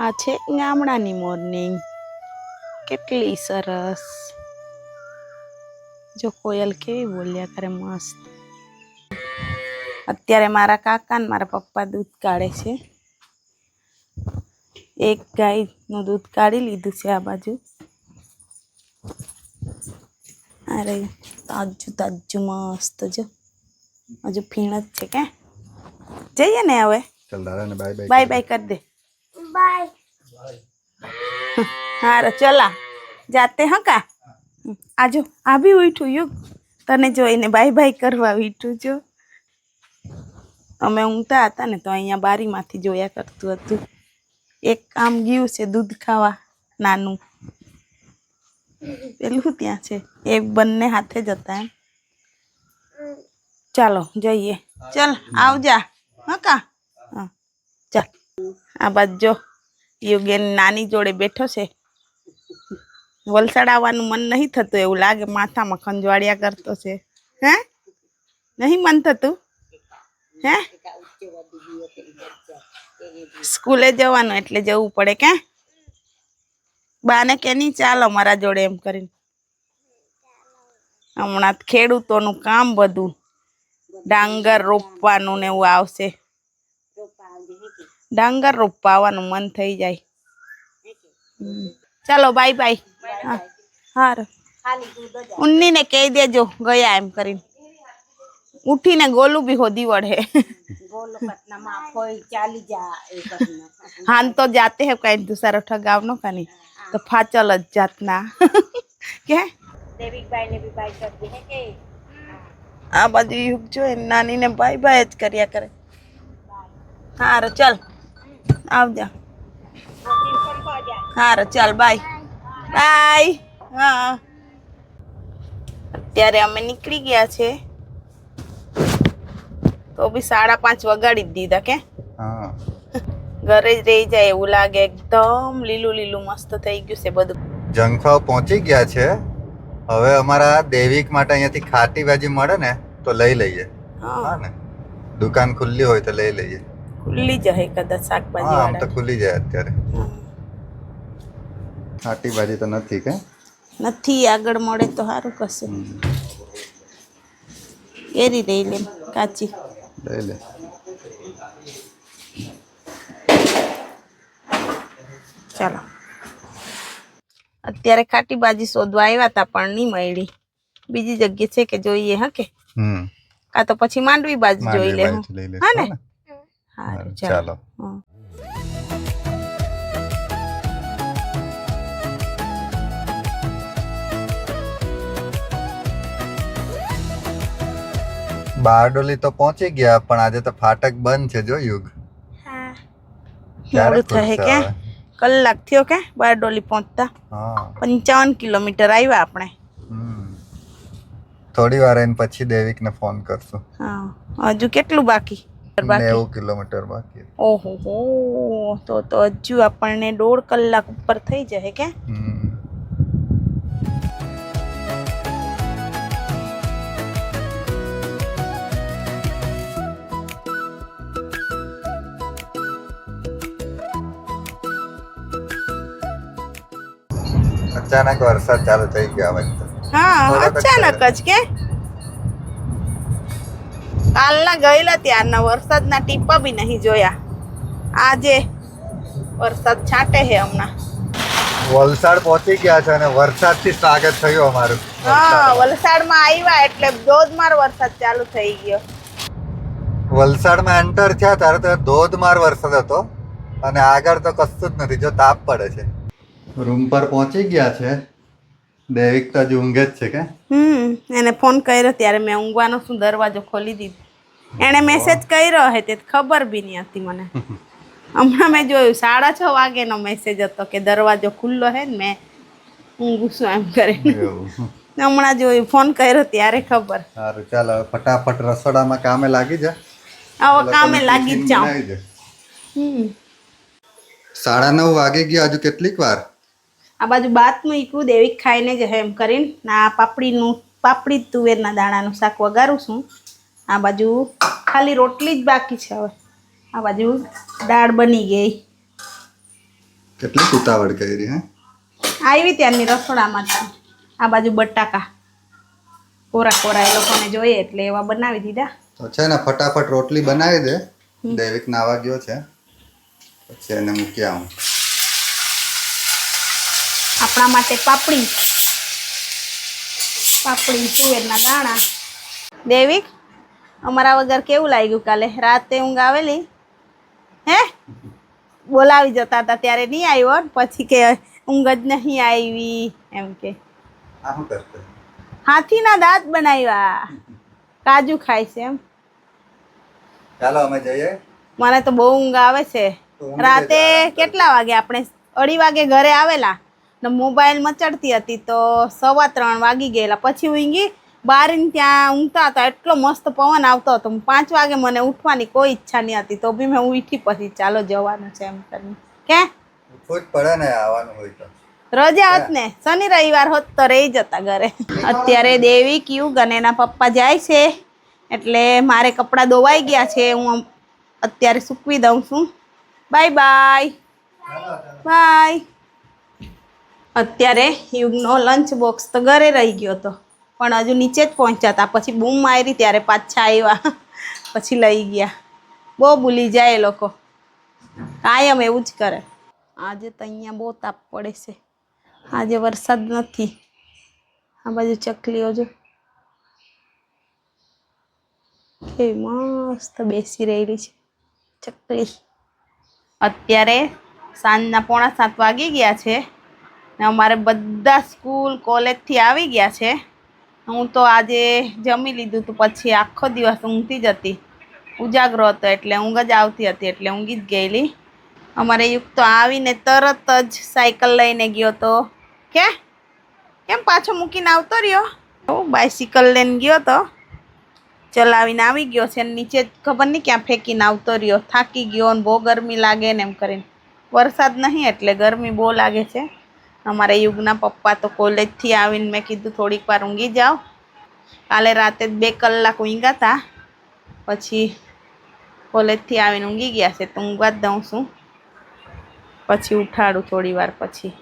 આ છે ગામડાની મોર્નિંગ. કેટલી સરસ. જો કોયલ કેવી બોલ્યા કરે મસ્ત. અત્યારે મારા કાકા ને મારા પપ્પા દૂધ કાઢે છે. એક ગાયનું દૂધ કાઢી લીધું છે આ બાજુ. અરે તાજું તાજું મસ્ત. જો હજુ ફીણ જ છે કે જઈએ ને હવે. ચલ દાદાને બાય બાય બાય બાય કરી દે. બાય. હારો ચલા જાતે હકા. આજો આ બી ઉઠું યુગ તને જોઈને બાય બાય કરવા ઉઠું. જો અમે ઊંઘતા હતા ને તો અહીંયા બારીમાંથી જોયા કરતું હતું. એક કામ ગયું છે દૂધ ખાવા નાનું પેલું ત્યાં છે એ બંને હાથે જ હતા એમ. ચાલો જઈએ. ચલ આવજા હકા. હા ચાલ. આ બાજુ જો યુગેન નાની જોડે બેઠો છે. વલસાડ આવવાનું મન નહીં થતું એવું લાગે. માથામાં ખંજવાળિયા કરતો છે. હે નહીં મન થતું હે. સ્કૂલે જવાનું એટલે જવું પડે કે બાને કે નહીં ચાલો મારા જોડે એમ કરીને. હમણાં ખેડૂતોનું કામ બધું ડાંગર રોપવાનું ને એવું આવશે. ડાંગર રોપવા આવવાનું મન થઈ જાય. ચાલો બાય બાય. હારું ઉન્નીને કહી દેજો ગયા એમ કરીને. ઉઠીને ગોલું બી હોદી વળે. હાન તો जाते हैं कहीं दूसरा ठगाव नो कहीं तो फाचल जातना के देविक भाई ने भी बाय कर दी है के आ बाजू युग जो है नानी ने बाय बाय ज કર્યા કરે. હારો ચાલ આવજા. હારો ચાલ બાય બાય. હા અત્યારે અમે નીકળી ગયા છે તો બી 5:30 વગાડી જ દીધા કે. હા ઘરે જ રહી જાય એવું લાગે. એકદમ લીલું લીલું મસ્ત થઈ ગયું છે બધું. જંગફાવ પહોંચી ગયા છે. હવે અમારા દેવિક માટે અહીંયાથી ખાટી ભાજી મળે ને તો લઈ લઈએ. હા ને દુકાન ખુલ્લી હોય તો લઈ લઈએ. ખુલ્લી જશે કદાચ શાકભાજી આમ તો ખુલ્લી જાય અત્યારે. ખાટી ભાજી તો નથી કે નથી. આગળ મળે તો સારું કશે. એરી રહી લે કાચી લઈ લે. ચાલો અત્યારે ખાટી ભાજી શોધવા આવ્યા હતા પણ નહીં મળી. બીજી જગ્યા છે કે જોઈએ હા કે કા તો પછી માંડવી બાજુ જોઈ લે. હા ને હારું ચાલો. બારડોલી તો પહોંચી ગયા પણ આજે તો ફાટક બંધ છે. જો યુગ મોડું થશે કે કલાક થયો કે બારડોલી પહોંચતા. 55 કિલોમીટર આવ્યા આપણે. થોડી વાર એને પછી દેવિક ને ફોન કરશું. હા હજુ કેટલું બાકી? 90 કિલોમીટર બાકી. ઓહો હો તો હજુ આપણને 1.5 કલાક ઉપર થઈ જશે કે. અચાનક વરસાદ ચાલુ થઈ ગયો હવે. હા અચાનક જ કે કાલના ગયેલા ત્યારના વરસાદના ટીપા બી નહીં જોયા. આજે વરસાદ છાંટે છે હમણાં. વલસાડ પહોંચી ગયા છે અને વરસાદથી સ્વાગત થયું અમારું. હા વલસાડમાં આવ્યા એટલે ધોધમાર વરસાદ ચાલુ થઈ ગયો. વલસાડમાં એન્ટર થયા ત્યારે તો ધોધમાર વરસાદ હતો અને આગળ તો કશું જ નથી. જો તાપ પડે છે. રૂમ પર પહોંચી ગયા છે. દેવિક તો હજુ ઊંઘે જ છે કે. એને ફોન કર્યો ત્યારે મેં ઊંઘવાનો શું દરવાજો ખોલી દીધો. એને મેસેજ કર્યો હે તે ખબર બી નહીં હતી મને. હમણાં મેં જોયું 6:30 વાગેનો મેસેજ હતો કે દરવાજો ખુલ્લો હે ને મેં ઊંઘું છું એમ કરીને. હમણાં જોયું ફોન કર્યો ત્યારે ખબર. સારું ચાલો ફટાફટ રસોડામાં કામે લાગી જા. હવે કામે લાગી જ જાઉં. 9:30 વાગી ગયા. હજુ કેટલીક વાર? આ બાજુ ભાત મૂક્યું, દેવી ખાઈને જ એમ કરીને આ પાપડી તુવેરના દાણાનું શાક વઘારું છું. આ બાજુ ખાલી રોટલી જ બાકી છે. હવે આ બાજુ દાળ બની ગઈ. કેટલી ઉતાવળ કરી હે? આવી ત્યારની રસોડામાં જ. આ બાજુ બટાકા કોરા એ લોકોને જોઈએ એટલે એવા બનાવી દીધા. તો છે ને ફટાફટ રોટલી બનાવી દે. દેવિક નાવા ગયો છે, પછી એને મૂકી આવું. આપણા માટે પાપડી તુવેરના દાણા. દેવિક, અમારા વગર કેવું લાગ્યું કાલે રાતે? ઊંઘ આવેલી હે? બોલાવી જતા હતા ત્યારે નહીં આવ્યો, પછી કે ઊંઘ જ નહીં આવી એમ કે. આ શું કરતો? હાથીના દાંત બનાવ્યા, કાજુ ખાય છે એમ. ચાલો અમે જઈએ. મને તો બહુ ઊંઘ આવે છે. રાતે કેટલા વાગે? આપણે 2:30 વાગે ઘરે આવેલા ને મોબાઈલ મચડતી હતી તો 3:15 વાગી ગયેલા. પછી ઊંઘી બારીને ત્યાં ઊંઘતા હતા. એટલો મસ્ત પવન આવતો હતો. 5 વાગે મને ઉઠવાની કોઈ ઈચ્છા નહીં હતી, તો બી મેં ઉઠી. પછી ચાલો જવાનું છે એમ કરીને. કે ઉઠવું જ પડે ને, આવવાનું હોય તો. રજા હોત ને, શનિ રવિવાર હોત તો રહી જતા ઘરે. અત્યારે દેવી યુગ અને એના પપ્પા જાય છે એટલે મારે કપડાં ધોવાઈ ગયા છે. હું અત્યારે સૂકવી દઉં છું. Bye bye. અત્યારે યુગનો લંચ બોક્સ તો ઘરે રહી ગયો હતો, પણ હજુ નીચે જ પહોંચ્યા હતા. પછી બૂમ મારી ત્યારે પાછા આવ્યા, પછી લઈ ગયા. બહુ ભૂલી જાય એ લોકો, કાયમ એવું જ કરે. આજે તો અહીંયા બહુ તાપ પડે છે. આજે વરસાદ નથી. આ બાજુ ચકલીઓ જો કેવી મસ્ત બેસી રહેલી છે ચકલી. અત્યારે સાંજના 6:45 વાગી ગયા છે ને અમારે બધા સ્કૂલ કોલેજથી આવી ગયા છે. હું તો આજે જમી લીધું તો પછી આખો દિવસ ઊંઘતી જ હતી. ઉજાગરો હતો એટલે ઊંઘ જ આવતી હતી, એટલે ઊંઘી જ ગયેલી. અમારે યુગ તો આવીને તરત જ સાયકલ લઈને ગયો તો. કેમ પાછો મૂકીને આવતો રહ્યો? બાઇસિકલ લઈને ગયો તો, ચલાવીને આવી ગયો છે. નીચે ખબર નહીં ક્યાં ફેંકીને આવતો રહ્યો. થાકી ગયો ને બહુ ગરમી લાગે ને એમ કરીને. વરસાદ નહીં એટલે ગરમી બહુ લાગે છે. અમારે યુગના પપ્પા તો કોલેજથી આવીને મેં કીધું થોડીક વાર ઊંઘી જાઓ. કાલે રાતે 2 કલાક ઊંઘ્યા હતા, પછી કોલેજથી આવીને ઊંઘી ગયા છે. તો ઊંઘવા જ દઉં છું, પછી ઉઠાડું થોડી વાર પછી.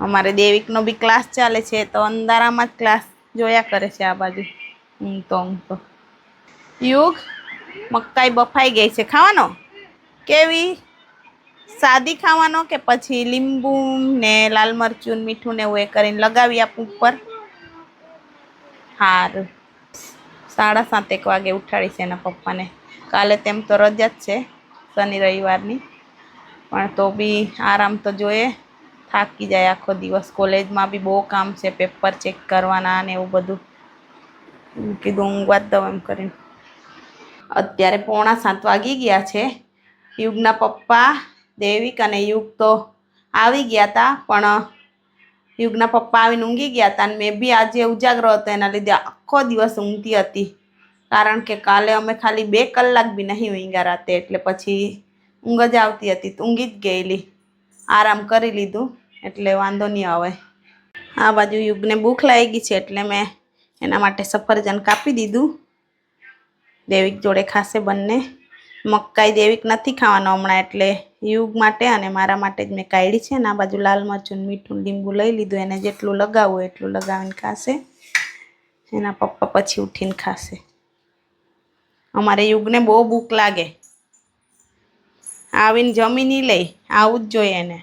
અમારે દેવિકનો બી ક્લાસ ચાલે છે તો અંધારામાં જ ક્લાસ જોયા કરે છે. આ બાજુ ઊંઘતો યુગ મકાઈ બફાઈ ગઈ છે. ખાવાનો કેવી? સાદી ખાવાનો કે પછી લીંબુ ને લાલ મરચું મીઠું ને એવું એ કરીને લગાવી આપું ઉપર? સારું. 7:30 વાગે ઉઠાડી છે એના પપ્પાને. કાલે તેમ તો રજા જ છે શનિ રવિવારની, પણ તો બી આરામ તો જોઈએ. થાકી જાય આખો દિવસ. કોલેજમાં બી બહુ કામ છે, પેપર ચેક કરવાના ને એવું બધું. કીધું ઊંઘવા જ દઉં એમ કરીને. અત્યારે 6:45 વાગી ગયા છે. યુગના પપ્પા દેવિક અને યુગ તો આવી ગયા હતા, પણ યુગના પપ્પા આવીને ઊંઘી ગયા હતા. અને મેં બી આજે ઉજાગરો હતો, એના લીધે આખો દિવસ ઊંઘતી હતી. કારણ કે કાલે અમે ખાલી 2 કલાક બી નહીં ઊંઘ્યા રાતે, એટલે પછી ઊંઘ જ આવતી હતી તો ઊંઘી જ ગયેલી. આરામ કરી લીધું એટલે વાંધો નહીં આવે. આ બાજુ યુગને ભૂખ લાગી છે એટલે મેં એના માટે સફરજન કાપી દીધું. દેવિક જોડે ખાશે બંને. મકાઈ દેવિક નથી ખાવાનો હમણાં, એટલે યુગ માટે અને મારા માટે જ મેં કાઢી છે. ને આ બાજુ લાલ મરચું મીઠું લીંબુ લઈ લીધું. એને જેટલું લગાવવું એટલું લગાવીને ખાશે. એના પપ્પા પછી ઉઠીને ખાશે. અમારે યુગને બહુ ભૂખ લાગે, આવીને જમી નહીં લે, આવું જ જોઈએ એને.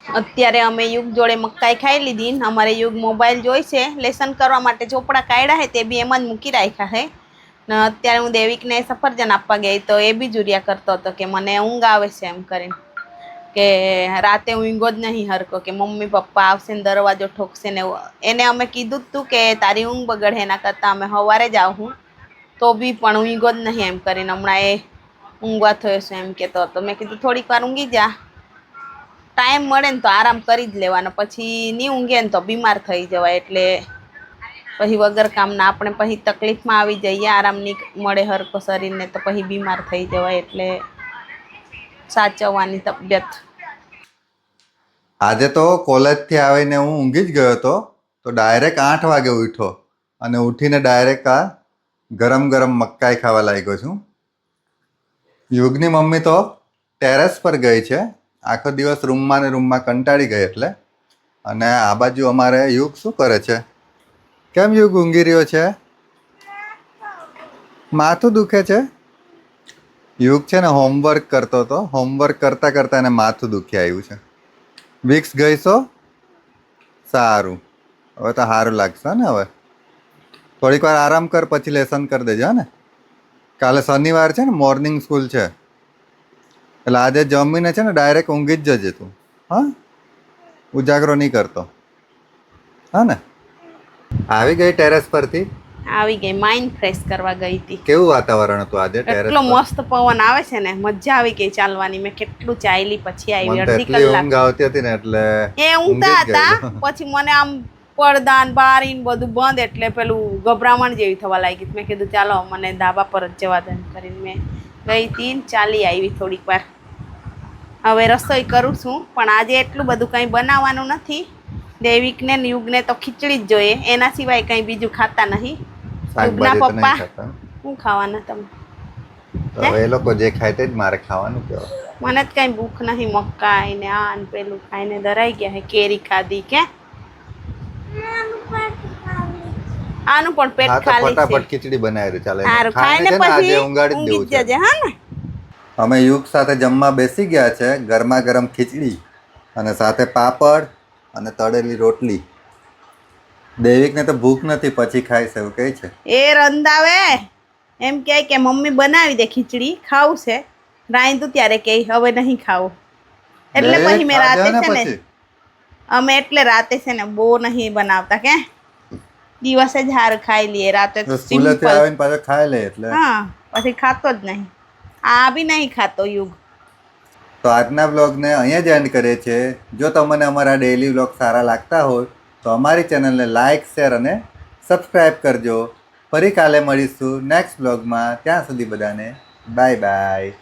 અત્યારે અમે યુગ જોડે મકાઈ ખાઈ લીધી ને અમારે યુગ મોબાઈલ જોઈશે. લેસન કરવા માટે ચોપડા કાઢ્યા છે તે બી એમ જ મૂકી રાખ્યા છે. ને અત્યારે હું દેવિકને સફરજન આપવા ગઈ તો એ બી જુરિયા કરતો હતો કે મને ઊંઘ આવે છે એમ કરીને, કે રાતે ઊંઘો જ નહીં હરકો, કે મમ્મી પપ્પા આવશે ને દરવાજો ઠોકશે ને. એને અમે કીધું જ તું કે તારી ઊંઘ બગડે, એના કરતાં અમે સવારે જ આવું તો બી પણ ઊંઘો જ નહીં એમ કરીને. હમણાં એ ઊંઘવા થયો છે એમ કહેતો હતો. મેં કીધું થોડીક વાર ઊંઘી જા, ટાઈમ મળે ને તો આરામ કરી જ લેવાનો. પછી નહીં ઊંઘે ને તો બીમાર થઈ જવાય, એટલે પછી વગર કામના આપણે પછી તકલીફમાં આવી જઈએ. આરામ નહીં મળે હરકો શરીરને તો પછી બીમાર થઈ જવાય, એટલે સાચવવાની તબિયત. આજે તો કોલેજથી આવીને હું ઊંઘી જ ગયો હતો, તો ડાયરેક્ટ 8 વાગે ઉઠ્યો અને ઉઠીને ડાયરેક્ટ આ ગરમ ગરમ મકાઈ ખાવા લાગ્યો છું. યુગની મમ્મી તો ટેરેસ પર ગઈ છે, આખો દિવસ રૂમમાં ને રૂમમાં કંટાળી ગઈ એટલે. અને આ બાજુ અમારે યુગ શું કરે છે? કેમ યુગ ઊંઘી રહ્યો છે? માથું દુખે છે? યુગ છે ને હોમવર્ક કરતો હતો, હોમવર્ક કરતા કરતા એને માથું દુખી આવ્યું છે. વિક્સ ગઈશો? સારું, હવે તો સારું લાગશે ને. હવે થોડીક વાર આરામ કર, પછી લેસન કરી દેજો ને. કાલે શનિવાર છે ને, મોર્નિંગ સ્કૂલ છે, એટલે આજે જમીને છે ને ડાયરેક્ટ ઊંઘી જ જજે તું. હા, ઉજાગરો નહીં કરતો, હા ને. આવી ગઈ ટેરેસ પરથી? આવી ગઈ, માઇન્ડ ફ્રેશ કરવા ગઈ હતી. કેવું વાતાવરણ હતું આજે ટેરેસ એટલો પર? મસ્ત પવન આવે છે ને, મજા આવી ગઈ ચાલવાની. મેં કેટલું ચાલી, પછી આવી મને તો અડધી એટલી કલાક. ઊંઘ આવતી હતી ને એટલે એ ઊંઘતા હતા, પછી મને આમ પડદાન બારીન બધું બંધ, એટલે પેલું ગભરામણ જેવી થવા લાગી. મેં કીધું ચાલો મને ધાબા પર જ જવા દે કરીને મેં ગઈ હતી, ચાલી આવી થોડીક વાર. હવે રસોઈ કરું છું, પણ આજે એટલું બધું કંઈ બનાવવાનું નથી. દેવિકને ને યુગને તો ખીચડી જ જોઈએ, એના સિવાય કંઈ બીજું ખાતા નહીં. યુગના શાકભાજી તો નહીં પપ્પા ખાતા. શું ખાવાના તમે? તો હવે એ લોકો જે ખાય તે જ મારે ખાવાનું કહેવાય. મને જ કઈ ભૂખ નહીં, મકાઈ ને આ ને પેલું ખાઈને ધરાઈ ગયા હે. કેરી ખાધી કે આનું પણ પેટ હા તો ખાલી છે. ફટાફટ ખીચડી બનાવી દે, ચાલે. સારું, ખાઈને ખાઈને છે ને આજે પછી ઊંઘાડી જ ઊંઘી દેવું જ જજે, છે. હા ને. અમે યુગ સાથે જમવા બેસી ગયા છે, ગરમા ગરમ ખીચડી અને સાથે પાપડ અને તળેલી રોટલી. દેવિકને તો ભૂખ નથી, પછી ખાઈશ એવું કહે છે. એ રંધાવે એમ કહે કે મમ્મી બનાવી દે ખીચડી, ખાવું છે. રાંધું ત્યારે કે હવે નહીં ખાવું, એટલે દેવિક, પછી મેં ખાજે રાતે ને છે ને પછી. અમે એટલે રાતે છે ને બહુ નહીં બનાવતા, કે દિવસે જ હાર ખાઈ લઈએ, રાતે તો સ્કૂલેથી સિમ્પલ. આવીને પાછો ખાઈ લે એટલે. હા, પછી ખાતો જ નહીં. આ બી નહીં ખાતો યુગ. તો આજના વ્લોગને અહીંયા જ એન્ડ કરીએ છીએ. જો તમને અમારા ડેઈલી વ્લોગ સારા લાગતા હોય તો અમારી ચેનલને લાઇક, શેર અને સબસ્ક્રાઈબ કરજો. ફરી કાલે મળીશું નેક્સ્ટ વ્લોગમાં. ત્યાં સુધી બધાને બાય બાય.